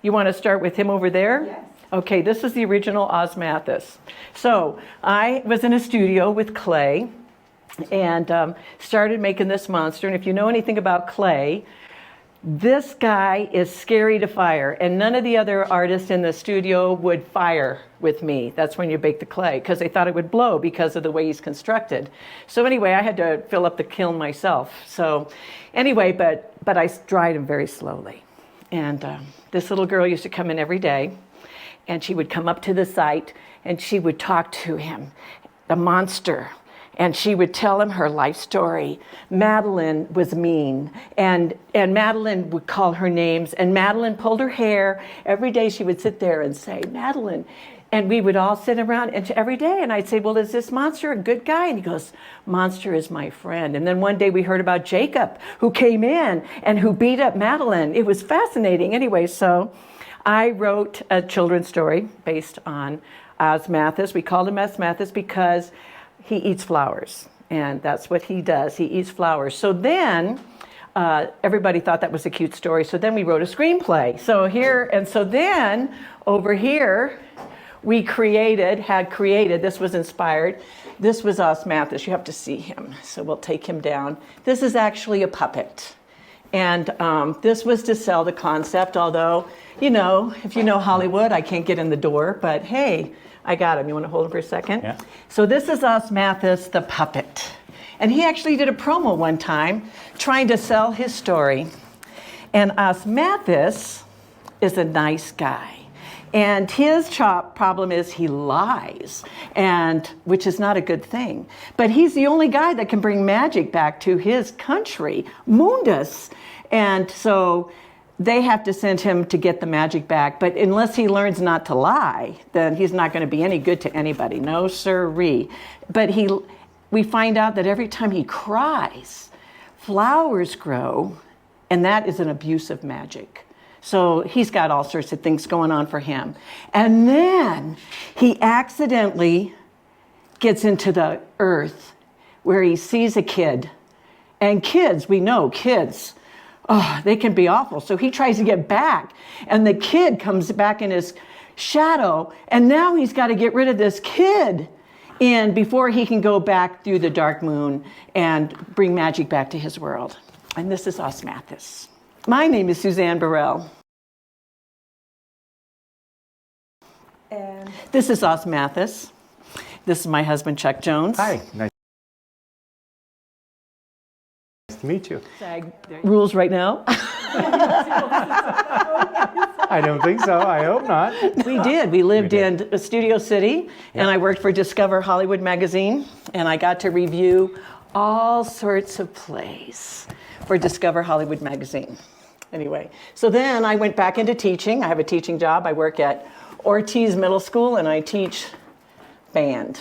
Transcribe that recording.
You want to start with him over there? Yes. Okay, this is the original Osmanthus. So I was in a studio with clay and started making this monster. And if you know anything about clay, this guy is scary to fire, and none of the other artists in the studio would fire with me. That's when you bake the clay, because they thought it would blow because of the way he's constructed. So anyway, I had to fill up the kiln myself. So anyway, but I dried him very slowly. And this little girl used to come in every day, and she would come up to the site, and she would talk to him, the monster. And she would tell him her life story. Madeline was mean, and Madeline would call her names, and Madeline pulled her hair. Every day she would sit there and say, Madeline. And we would all sit around and every day, and I'd say, well, is this monster a good guy? And he goes, monster is my friend. And then one day we heard about Jacob, who came in and who beat up Madeline. It was fascinating. Anyway, so I wrote a children's story based on Osmanthus. We called him Osmanthus because he eats flowers, and that's what he does. He eats flowers. So then everybody thought that was a cute story. So then we wrote a screenplay. So then over here, we had created, this was inspired. This was Osmanthus. You have to see him. So we'll take him down. This is actually a puppet. And this was to sell the concept, although, you know, if you know Hollywood, I can't get in the door, but hey, I got him. You want to hold him for a second? Yeah. So this is Osmanthus the puppet. And he actually did a promo one time trying to sell his story. And Osmanthus is a nice guy. And his problem is he lies, and which is not a good thing. But he's the only guy that can bring magic back to his country, Mundus. And so they have to send him to get the magic back. But unless he learns not to lie, then he's not going to be any good to anybody. No sirree. But we find out that every time he cries, flowers grow, and that is an abuse of magic. So he's got all sorts of things going on for him. And then he accidentally gets into the earth where he sees a kid. And kids, we know kids, they can be awful. So he tries to get back, and the kid comes back in his shadow, and now he's got to get rid of this kid before he can go back through the dark moon and bring magic back to his world. And this is Osmanthus. My name is Suzanne Birrell. And this is Osmanthus. This is my husband, Chuck Jones. Hi, nice to meet you. Rules right now? I don't think so. I hope not. We did. We lived in Studio City, and I worked for Discover Hollywood magazine, and I got to review all sorts of plays for Discover Hollywood magazine. Anyway, so then I went back into teaching. I have a teaching job. I work at Ortiz Middle School, and I teach band.